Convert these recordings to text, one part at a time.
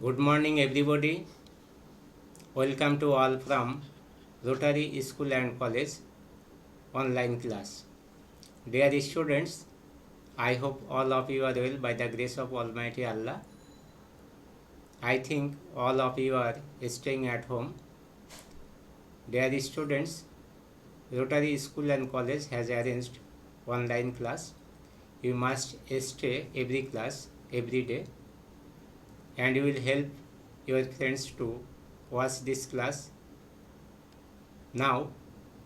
Good morning, everybody. Welcome to all from Rotary School and College online class. Dear students, I hope all of you are well by the grace of Almighty Allah. I think all of you are staying at home. Dear students, Rotary School and College has arranged online class. You must stay every class every day, and you will help your friends to watch this class. Now,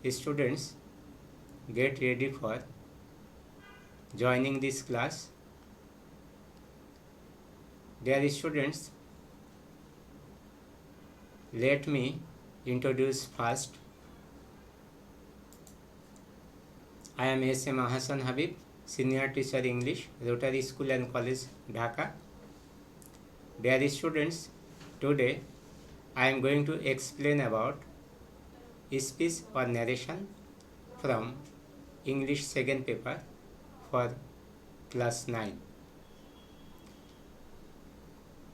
students, get ready for joining this class. Dear students, let me introduce first. I am S.M. Ahsan Habib, Senior Teacher English, Rotary School and College, Dhaka. Dear students, today I am going to explain about speech or narration from English second paper for class 9.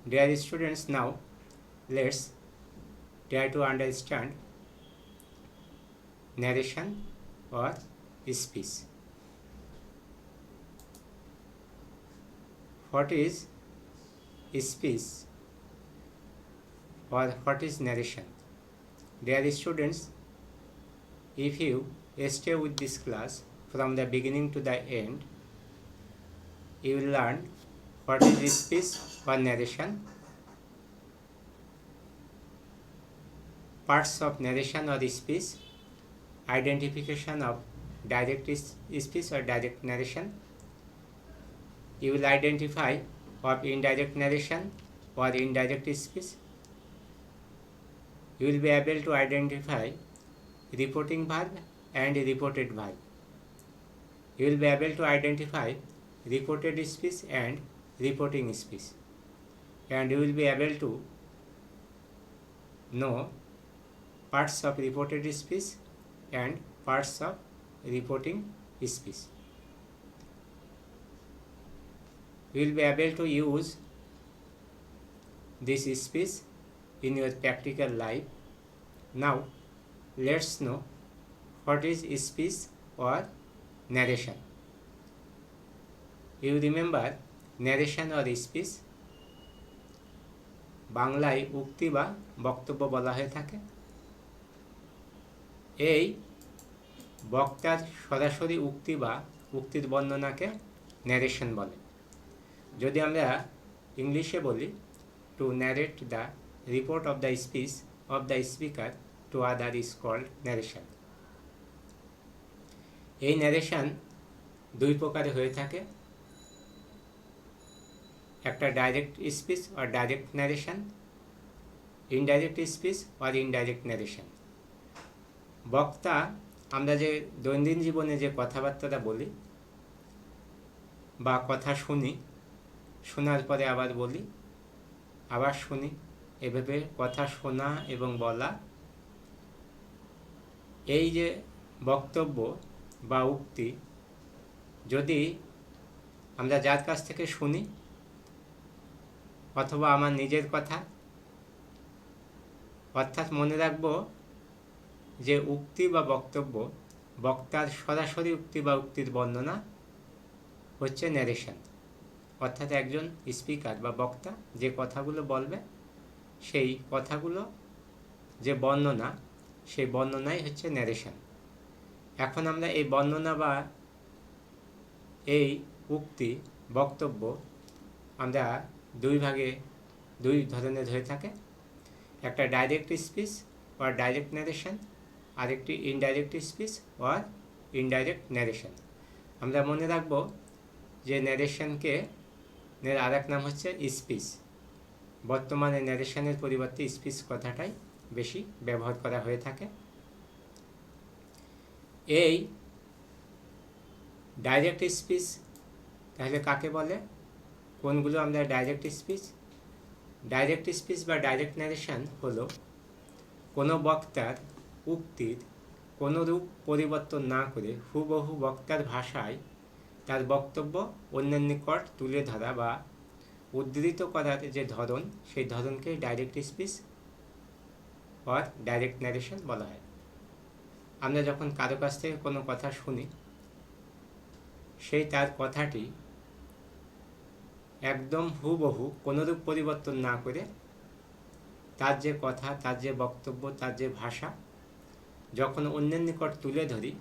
Dear students, now let's try to understand narration or speech. What is speech or what is narration? Dear students, if you stay with this class from the beginning to the end, you will learn what is speech or narration, parts of narration or speech, identification of direct speech or direct narration. You will identify of indirect narration or indirect speech. You will be able to identify reporting verb and reported verb. You will be able to identify reported speech and reporting speech. And you will be able to know parts of reported speech and parts of reporting speech. You will be able to use this speech in your practical life. Now, let's know what is speech or narration. You remember narration or speech বাংলায় উক্তি বা বক্তব্য বলা হয়ে থাকে। এই বক্তার সরাসরি উক্তি বা উক্তির বর্ণনাকে ন্যারেশন বলে। যদি আমরা ইংলিশে বলি, to narrate the report of the speech of the speaker to other is called narration. এই ন্যারেশন দুই প্রকারে হয়ে থাকে, একটা ডাইরেক্ট স্পিচ আর ডাইরেক্ট ন্যারেশন, ইনডাইরেক্ট স্পিচ আর ইনডাইরেক্ট ন্যারেশন। বক্তা আমরা যে দৈনন্দিন জীবনে যে কথাবার্তাটা বলি বা কথা শুনি, শোনার পরে আবার বলি, আবার শুনি, এভাবে কথা শোনা এবং বলা, এই যে বক্তব্য বা উক্তি যদি আমরা যার কাছ থেকে শুনি অথবা আমার নিজের কথা, অর্থাৎ মনে রাখবো যে উক্তি বা বক্তব্য, বক্তার সরাসরি উক্তি বা উক্তির বর্ণনা হচ্ছে ন্যারেশন। অর্থাৎ একজন স্পিকার বা বক্তা যে কথাগুলো বলবে সেই কথাগুলো যে বর্ণনা, সেই বর্ণনাই হচ্ছে ন্যারেশন। এখন আমরা এই বর্ণনা বা এই উক্তি বক্তব্য আমরা দুই ধরনের হয়ে থাকে, একটা ডাইরেক্ট স্পিচ বা ডাইরেক্ট ন্যারেশন, আর একটি ইনডাইরেক্ট স্পিচ বা ইনডাইরেক্ট ন্যারেশন। আমরা মনে রাখব যে ন্যারেশনকে আর এক নাম হচ্ছে স্পিচ। বর্তমানে ন্যারেশনের পরিবর্তে স্পিচ কথাটাই বেশি ব্যবহার করা হয়ে থাকে। এই ডাইরেক্ট স্পিচ তাহলে কাকে বলে, কোনগুলো আমরা ডাইরেক্ট স্পিচ? ডাইরেক্ট স্পিচ বা ডাইরেক্ট ন্যারেশন হলো কোনো বক্তার উক্তির কোনো রূপ পরিবর্তন না করে হুবহু বক্তার ভাষায় তার বক্তব্য অন্যের নিকট তুলে ধরা বা উদ্ধৃত করার যে ধরন, সেই ধরনকেই direct speech or direct narration বলা হয়। আমরা যখন কারো কাছ থেকে কোনো কথা শুনি, সেই তার কথাটি একদম হুবহু কোনোরূপ পরিবর্তন না করে তার যে কথা, তার যে বক্তব্য, তার যে ভাষা যখন অন্যের নিকট তুলে ধরি,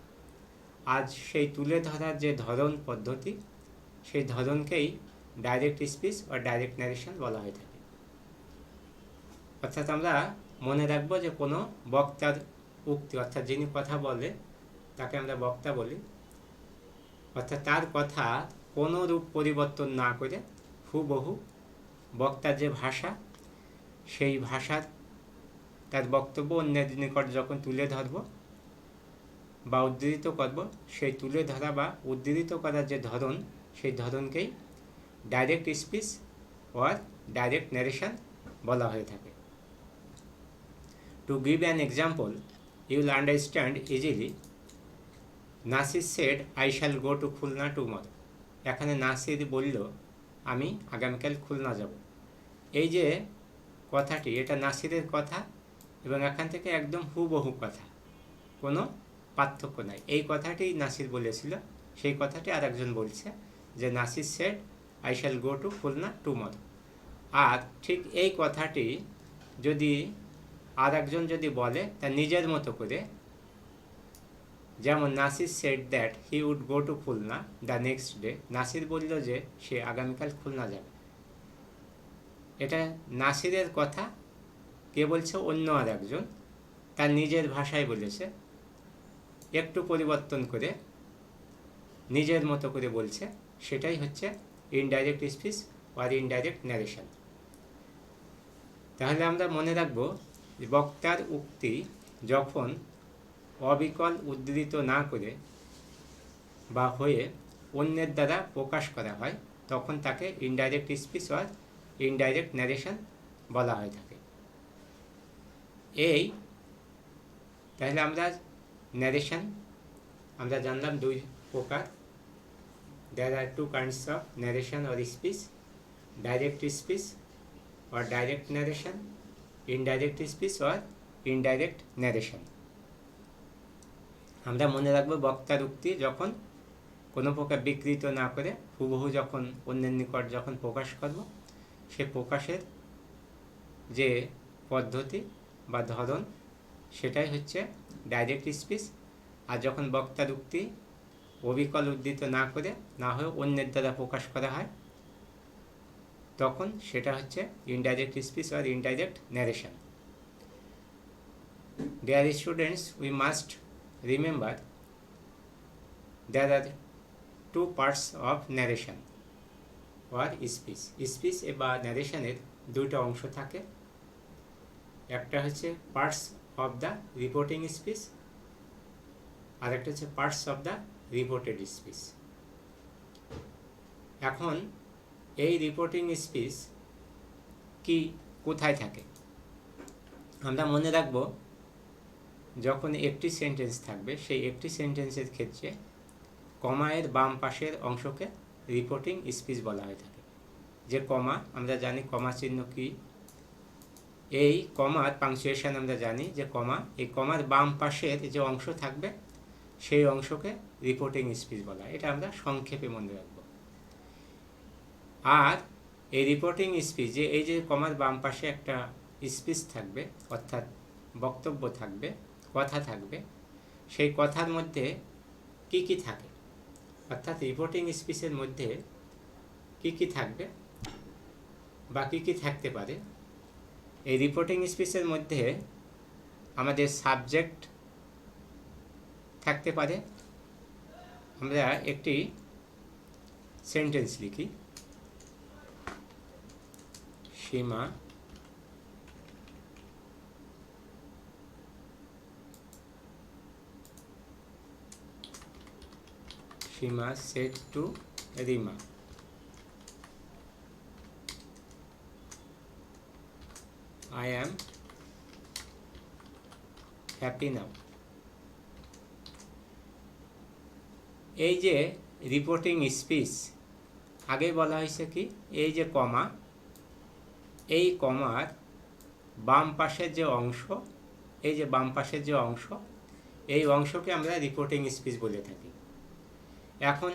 আজ সেই তুলে ধরার যে ধরন পদ্ধতি, সেই ধরনকেই ডাইরেক্ট স্পিচ বা ডাইরেক্ট ন্যারেশন বলা হয়ে থাকে। অর্থাৎ আমরা মনে রাখবো যে কোনো বক্তার উক্তি, অর্থাৎ যিনি কথা বলে তাকে আমরা বক্তা বলি, অর্থাৎ তার কথা কোনো রূপ পরিবর্তন না করে হুবহু বক্তার যে ভাষা, সেই ভাষার তার বক্তব্য অন্যের নিকট যখন তুলে ধরব বা উদ্ধৃত করব, সেই তুলে ধরা বা উদ্ধৃত করার যে ধরন, সেই ধরনকেই direct speech or direct narration বলা হয়ে থাকে। To give an example, you will understand easily. Nasir said, I shall go to Khulna tomorrow. এখানে নাসির বলল, আমি আগামীকাল খুলনা যাব। এই যে কথাটি, এটা নাসিরের কথা এবং এখান থেকে একদম হুবহু কথা, কোনো পার্থক্য নাই। এই কথাটি নাসির বলেছিল, সেই কথাটি আর একজন বলছে যে Nasir said, I shall go to Khulna tomorrow। আর ঠিক এই কথাটি যদি আর একজন যদি বলে তার নিজের মতো করে, যেমন Nasir said that he would go to Khulna the next day, Nasir বলল যে সে আগামীকাল খুলনা যাবে। এটা নাসিরের কথা, কে বলছে? অন্য আর একজন তার নিজের ভাষায় বলেছে, একটু পরিবর্তন করে নিজের মতো করে বলছে, সেটাই হচ্ছে ইনডাইরেক্ট স্পিচ আর ইনডাইরেক্ট ন্যারেশন। তাহলে আমরা মনে রাখব যে বক্তার উক্তি যখন অবিকল উদ্ধৃত না করে বা হয়ে অন্যের দ্বারা প্রকাশ করা হয়, তখন তাকে ইনডাইরেক্ট স্পিচ আর ইনডাইরেক্ট ন্যারেশন বলা হয়ে থাকে। এই তাহলে আমরা ন্যারেশন আমরা জানলাম দুই প্রকার। There are two kinds of narration or speech: direct speech or direct narration, indirect speech or indirect narration. আমরা মনে রাখবো বক্তার উক্তি যখন কোনো প্রকার বিকৃত না করে হুবহু যখন অন্যের নিকট যখন প্রকাশ করব, সে প্রকাশের যে পদ্ধতি বা ধরন, সেটাই হচ্ছে ডাইরেক্ট স্পিচ। আর যখন বক্তার উক্তি অবিকল উদ্ধৃত না করে না হয়ে অন্যের দ্বারা প্রকাশ করা হয়, তখন সেটা হচ্ছে ইনডাইরেক্ট স্পিচ আর indirect narration. Dear students, we must remember there are two parts of narration or speech. Speech বা ন্যারেশনের দুটো অংশ থাকে। একটা হচ্ছে parts of the reporting speech, আর একটা হচ্ছে parts of the reported speech. এখন এই রিপোর্টিং স্পিচ কি কোথায় থাকে? আমরা মনে রাখব যখন একটি সেন্টেন্স থাকবে, সেই একটি সেন্টেন্সের ক্ষেত্রে কমায়ের বাম পাশের অংশকে রিপোর্টিং স্পিচ বলা হয়ে থাকে। যে কমা, আমরা জানি কমা চিহ্ন কি, এই কমার পাংচুয়েশন আমরা জানি যে কমা, এই কমার বাম পাশের যে অংশ থাকবে সেই অংশকে রিপোর্টিং স্পিচ বলা হয়। এটা আমরা সংক্ষেপে মনে রাখব। আর এই রিপোর্টিং স্পিচ, যে এই যে কমার বাম পাশে একটা স্পিচ থাকবে, অর্থাৎ বক্তব্য থাকবে, কথা থাকবে, সেই কথার মধ্যে কি কি থাকে, অর্থাৎ রিপোর্টিং স্পিচের মধ্যে কি কি থাকবে বা কি কি থাকতে পারে। এই রিপোর্টিং স্পিচের মধ্যে আমাদের সাবজেক্ট থাকতে পারে। আমরা একটি সেন্টেন্স লিখি, সীমা said to Rima, I am happy now. এই যে রিপোর্টিং স্পিচ, আগে বলা হয়েছে কি, এই যে কমা, এই কমার বাম পাশের যে অংশ, এই যে বাম পাশের যে অংশ, এই অংশকে আমরা রিপোর্টিং স্পিচ বলে থাকি। এখন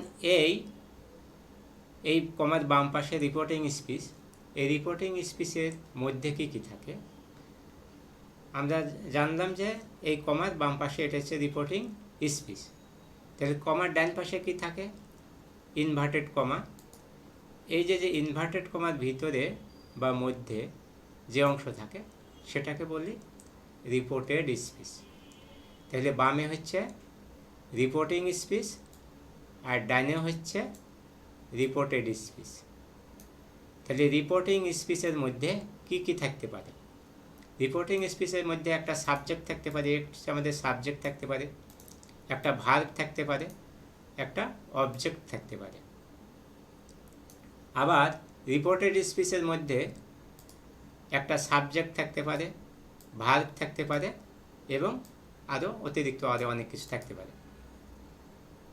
এই কমার বাম পাশে রিপোর্টিং স্পিচ, এই রিপোর্টিং স্পিচের মধ্যে কি কি থাকে আমরা জানলাম যে এই কমার বাম পাশে এটা হচ্ছে রিপোর্টিং স্পিচ। তাহলে কমার ডান পাশে কি থাকে? Inverted comma. এই যে ইনভার্টেড কমার ভিতরে বা মধ্যে যে অংশ থাকে সেটাকে বলি রিপোর্টেড স্পিচ। তাহলে বামে হচ্ছে রিপোর্টিং স্পিচ আর ডানে হচ্ছে রিপোর্টেড স্পিচ। তাহলে রিপোর্টিং স্পিচের মধ্যে কি কি থাকতে পারে? রিপোর্টিং স্পিচের মধ্যে একটা সাবজেক্ট থাকতে পারে, আমাদের সাবজেক্ট থাকতে পারে, একটা ভার্ব থাকতে পারে, একটা অবজেক্ট থাকতে পারে। আবার রিপোর্টেড স্পিচের মধ্যে একটা সাবজেক্ট থাকতে পারে, ভার্ব থাকতে পারে এবং আরও অতিরিক্ত আরও অনেক কিছু থাকতে পারে।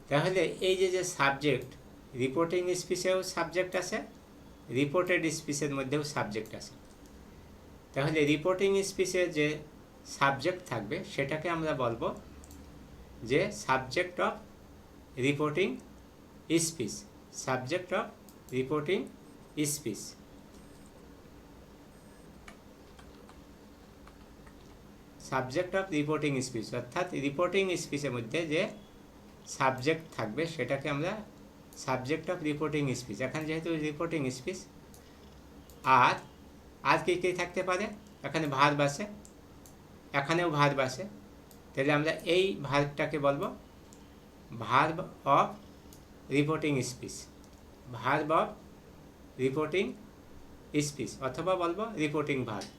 তাহলে এই যে সাবজেক্ট, রিপোর্টিং স্পিচেও সাবজেক্ট আছে, রিপোর্টেড স্পিচের মধ্যেও সাবজেক্ট আছে। তাহলে রিপোর্টিং স্পিচের যে সাবজেক্ট থাকবে সেটাকে আমরা বলবো যে subject of reporting speech, subject of reporting speech. Subject of reporting speech অর্থাৎ রিপোর্টিং স্পিচের মধ্যে যে সাবজেক্ট থাকবে সেটাকে আমরা সাবজেক্ট অফ রিপোর্টিং স্পিচ। এখানে যেহেতু রিপোর্টিং স্পিচ, আর কি কি থাকতে পারে? এখানে ভার্ব আছে, এখানেও ভার্ব আছে। তাহলে আমরা এই ভার্বটাকে বলবো verb of reporting speech, verb of reporting speech অথবা বলবো রিপোর্টিং ভার্ব।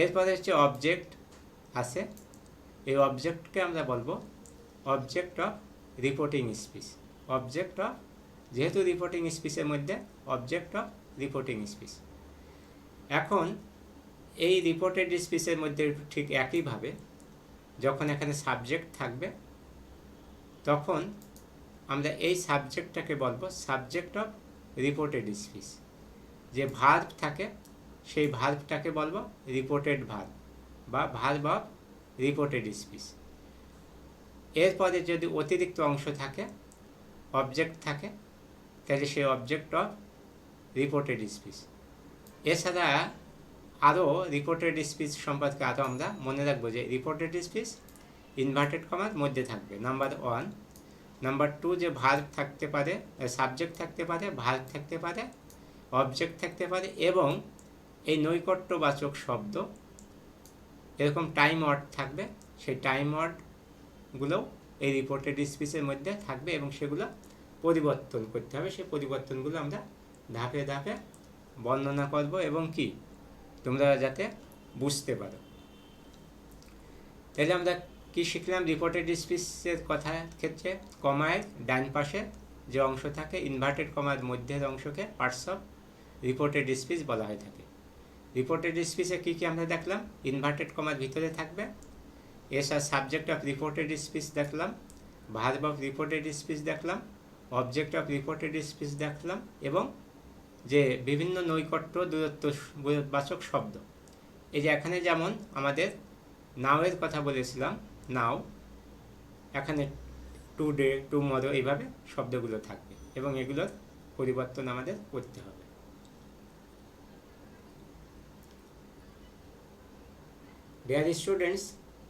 এরপরে হচ্ছে অবজেক্ট আছে, এই অবজেক্টকে আমরা বলবো object of reporting speech. Object of, যেহেতু রিপোর্টিং স্পিচের মধ্যে অবজেক্ট অফ রিপোর্টিং স্পিচ। এখন এই রিপোর্টেড স্পিচের মধ্যে ঠিক একইভাবে যখন এখানে সাবজেক্ট থাকবে তখন আমরা এই সাবজেক্টটাকে বলবো সাবজেক্ট অফ রিপোর্টেড স্পিচ। যে ভার্ব থাকে সেই ভার্বটাকে বলবো রিপোর্টেড ভার্ব বা ভার্ব অফ রিপোর্টেড স্পিচ। এরপরে যদি অতিরিক্ত অংশ থাকে, অবজেক্ট থাকে, তাহলে সেই অবজেক্ট অফ রিপোর্টেড স্পিচ। এছাড়া আরও রিপোর্টেড স্পিচ সম্পর্কে আরও আমরা মনে রাখবো যে রিপোর্টেড স্পিচ ইনভার্টেড কমার মধ্যে থাকবে, নাম্বার 1। নাম্বার 2, যে ভার্ব থাকতে পারে, সাবজেক্ট থাকতে পারে, ভার্ব থাকতে পারে, অবজেক্ট থাকতে পারে এবং এই নৈকট্যবাচক শব্দ, এরকম টাইম ওয়ার্ড থাকবে। সেই টাইম ওয়ার্ডগুলোও এই রিপোর্টেড স্পিচের মধ্যে থাকবে এবং সেগুলো পরিবর্তন করতে হবে। সেই পরিবর্তনগুলো আমরা ধাপে ধাপে বর্ণনা করব এবং কি তোমরা যাতে বুঝতে পারো। তাহলে আমরা কি শিখলাম? রিপোর্টেড স্পিচের কথা ক্ষেত্রে কমায় ডান পাশে যে অংশ থাকে, ইনভার্টেড কমার মধ্যের অংশকে পার্টস অফ রিপোর্টেড স্পিচ বলা হয়ে থাকে। রিপোর্টেড স্পিচে কী কী আমরা দেখলাম? ইনভার্টেড কমার ভিতরে থাকবে, এছাড়া সাবজেক্ট অফ রিপোর্টেড স্পিচ দেখলাম, ভার্ব অফ রিপোর্টেড স্পিচ দেখলাম, অবজেক্ট অফ রিপোর্টেড স্পিচ দেখলাম এবং যে বিভিন্ন নৈকট্য দূরত্ববাচক শব্দ। এই যে এখানে যেমন আমাদের নাওয়ের কথা বলেছিলাম, নাও, এখানে টুডে, টুমরো, এইভাবে শব্দগুলো থাকবে এবং এগুলোর পরিবর্তন আমাদের করতে হবে। Dear students,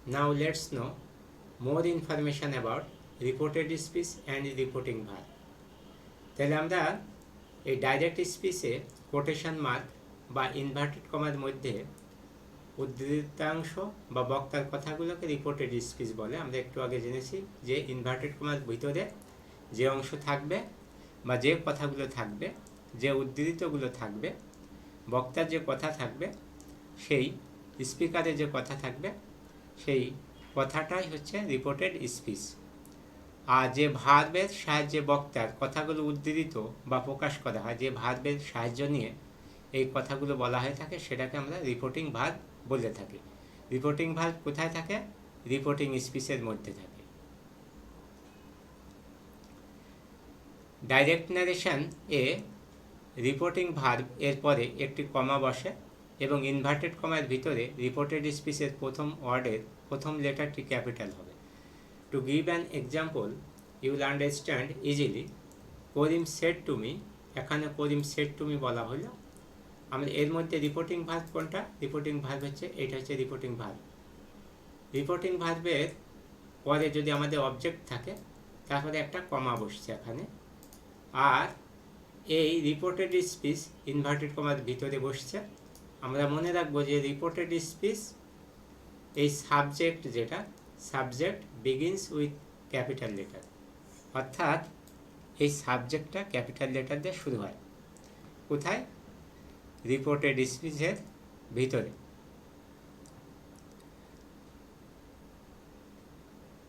now let's know more information about reported speech and reporting verb. তাহলে আমরা এই ডাইরেক্ট স্পিচে কোটেশন মার্ক বা ইনভার্টেড কমার মধ্যে উদ্ধৃতাংশ বা বক্তার কথাগুলোকে রিপোর্টেড স্পিচ বলে। আমরা একটু আগে জেনেছি যে ইনভার্টেড কমার ভিতরে যে অংশ থাকবে বা যে কথাগুলো থাকবে, যে উদ্ধৃতগুলো থাকবে, বক্তার যে কথা থাকবে, সেই স্পিকারের যে কথা থাকবে, সেই কথাটাই হচ্ছে রিপোর্টেড স্পিচ। আর যে ভার্বের সাহায্যে বক্তার কথাগুলো উদ্ধৃত বা প্রকাশ করা হয়, যে ভার্বের সাহায্য নিয়ে এই কথাগুলো বলা হয়ে থাকে, সেটাকে আমরা রিপোর্টিং ভার্ব বলে থাকি। রিপোর্টিং ভার্ব কোথায় থাকে? রিপোর্টিং স্পিচের মধ্যে থাকে। ডাইরেক্ট নারেশন এ রিপোর্টিং ভার্ব এর পরে একটি কমা বসে এবং ইনভার্টেড কমার ভিতরে রিপোর্টেড স্পিচের প্রথম ওয়ার্ডের প্রথম লেটারটি ক্যাপিটাল হবে। To give an example you will understand easily Karim said to me, এখানে করিম সেড টু মি বলা হলো। আমরা এর মধ্যে রিপোর্টিং ভার্ব কোনটা? রিপোর্টিং ভার্ব হচ্ছে এটা, হচ্ছে রিপোর্টিং ভার্ব। রিপোর্টিং ভার্বের পরে যদি আমাদের অবজেক্ট থাকে তারপরে একটা কমা বসছে এখানে, আর এই রিপোর্টেড স্পিচ ইনভার্টেড কমার ভিতরে বসছে। আমরা মনে রাখবো যে রিপোর্টেড স্পিচ এই সাবজেক্ট, যেটা subject begins with capital letter, অর্থাৎ এই সাবজেক্টটা ক্যাপিটাল লেটার দিয়ে শুরু হয়। কোথায়? রিপোর্টেড স্পিচের ভিতরে।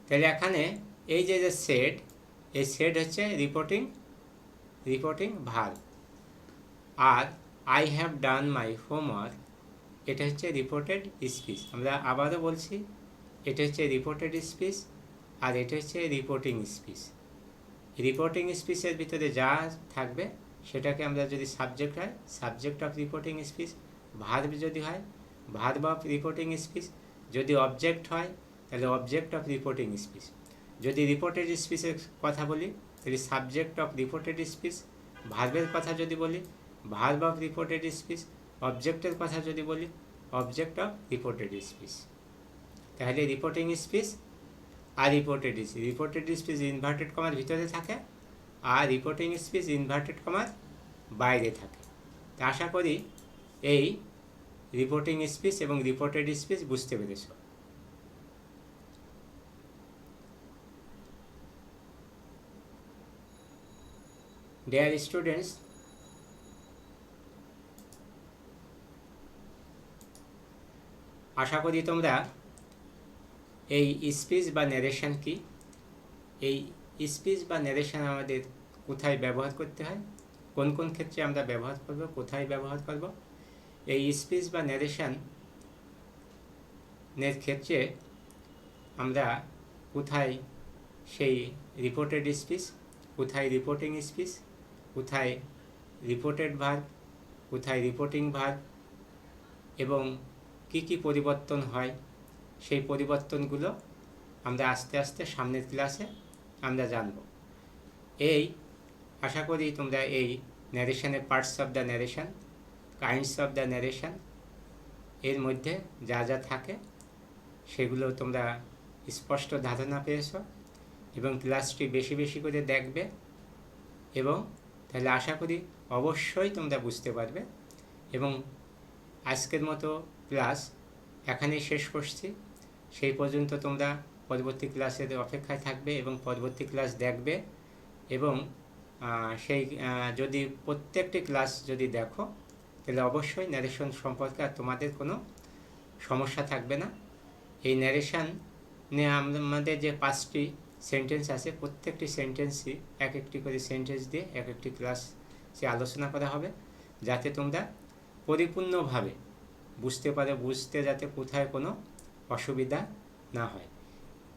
তাহলে এখানে এই যে সেড, এই সেড হচ্ছে রিপোর্টিং ভার্ব। আর I have done my homework, এটা হচ্ছে রিপোর্টেড স্পিচ। আমরা আবারও বলছি, এটা হচ্ছে রিপোর্টেড স্পিচ আর এটা হচ্ছে রিপোর্টিং স্পিচ। রিপোর্টিং স্পিচের ভিতরে যা থাকবে সেটাকে আমরা যদি সাবজেক্ট হয় subject of reporting speech, verb যদি হয় ভার্ব অফ রিপোর্টিং স্পিচ, যদি অবজেক্ট হয় তাহলে অবজেক্ট অফ রিপোর্টিং স্পিচ। যদি রিপোর্টেড স্পিচের কথা বলি তাহলে সাবজেক্ট অফ রিপোর্টেড স্পিচ, ভার্বের কথা যদি বলি ভার্ব অফ রিপোর্টেড স্পিচ, অবজেক্টের কথা যদি বলি অবজেক্ট অফ রিপোর্টেড স্পিচ। তাহলে রিপোর্টিং স্পিচ আর রিপোর্টেড স্পিচ ইনভার্টেড কমার ভিতরে থাকে আর রিপোর্টিং স্পিচ ইনভার্টেড কমার বাইরে থাকে। তা আশা করি এই রিপোর্টিং স্পিচ এবং রিপোর্টেড স্পিচ বুঝতে পেরেছ। ডিয়ার স্টুডেন্টস, আশা করি তোমরা এই স্পিচ বা ন্যারেশন কি, এই স্পিচ বা ন্যারেশন আমাদের কোথায় ব্যবহার করতে হয়, কোন কোন ক্ষেত্রে আমরা ব্যবহার করব, কোথায় ব্যবহার করব, এই স্পিচ বা ন্যারেশনের ক্ষেত্রে আমরা কোথায় সেই রিপোর্টেড স্পিচ, কোথায় রিপোর্টিং স্পিচ, কোথায় রিপোর্টেড ভার্ব, কোথায় রিপোর্টিং ভার্ব এবং কি কি পরিবর্তন হয় সেই পরিবর্তনগুলো আমরা আস্তে আস্তে সামনের ক্লাসে আমরা জানব। এই আশা করি তোমরা এই ন্যারেশনের parts of the narration, kinds of the narration এর মধ্যে যা যা থাকে সেগুলো তোমরা স্পষ্ট ধারণা পেয়েছ এবং ক্লাসটি বেশি বেশি করে দেখবে এবং তাহলে আশা করি অবশ্যই তোমরা বুঝতে পারবে। এবং আজকের মতো ক্লাস এখানেই শেষ করছি। সেই পর্যন্ত তোমরা পরবর্তী ক্লাসের অপেক্ষায় থাকবে এবং পরবর্তী ক্লাস দেখবে এবং সেই যদি প্রত্যেকটি ক্লাস যদি দেখো তাহলে অবশ্যই ন্যারেশন সম্পর্কে আর তোমাদের কোনো সমস্যা থাকবে না। এই ন্যারেশন নিয়ে আমাদের যে 5টি সেন্টেন্স আছে প্রত্যেকটি সেন্টেন্সই এক একটি করে সেন্টেন্স দিয়ে এক একটি ক্লাসে আলোচনা করা হবে, যাতে তোমরা পরিপূর্ণভাবে বুঝতে পারো, বুঝতে যাতে কোথায় কোনো অসুবিধা না হয়।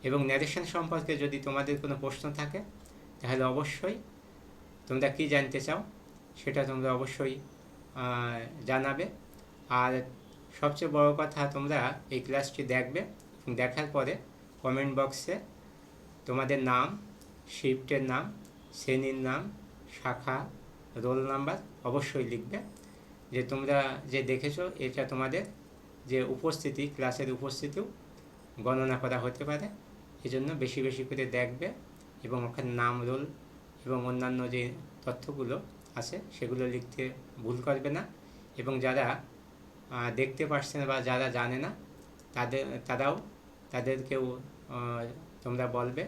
এবং ন্যারেশন সম্পর্কে যদি তোমাদের কোনো প্রশ্ন থাকে তাহলে অবশ্যই তোমরা কি জানতে চাও সেটা তোমরা অবশ্যই জানাবে। আর সবচেয়ে বড় কথা, তোমরা এই ক্লাসটি দেখবে এবং দেখার পরে কমেন্ট বক্সে তোমাদের নাম, শিফটের নাম, শ্রেণীর নাম, শাখা, রোল নাম্বার অবশ্যই লিখবে, যে তোমরা যে দেখেছো এটা তোমাদের যে উপস্থিতি, ক্লাসের উপস্থিতিও গণনা করা হতে পারে। এজন্য বেশি বেশি করে দেখবে এবং ওখানে নাম, রোল এবং অন্যান্য যে তথ্যগুলো আছে সেগুলো লিখতে ভুল করবে না। এবং যারা দেখতে পারছে না বা যারা জানে না তাদেরকেও তোমরা বলবে,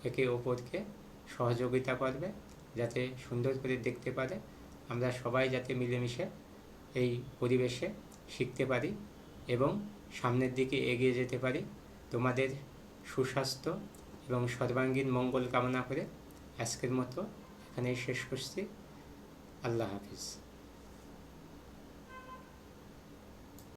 একে অপরকে সহযোগিতা করবে যাতে সুন্দর করে দেখতে পারে। আমরা সবাই যাতে মিলেমিশে এই পরিবেশে শিখতে পারি এবং সামনের দিকে এগিয়ে যেতে পারি। তোমাদের সুস্বাস্থ্য এবং সর্বাঙ্গীন মঙ্গল কামনা করে আজকের মতো এখানেই শেষ করছি। আল্লাহ হাফিজ।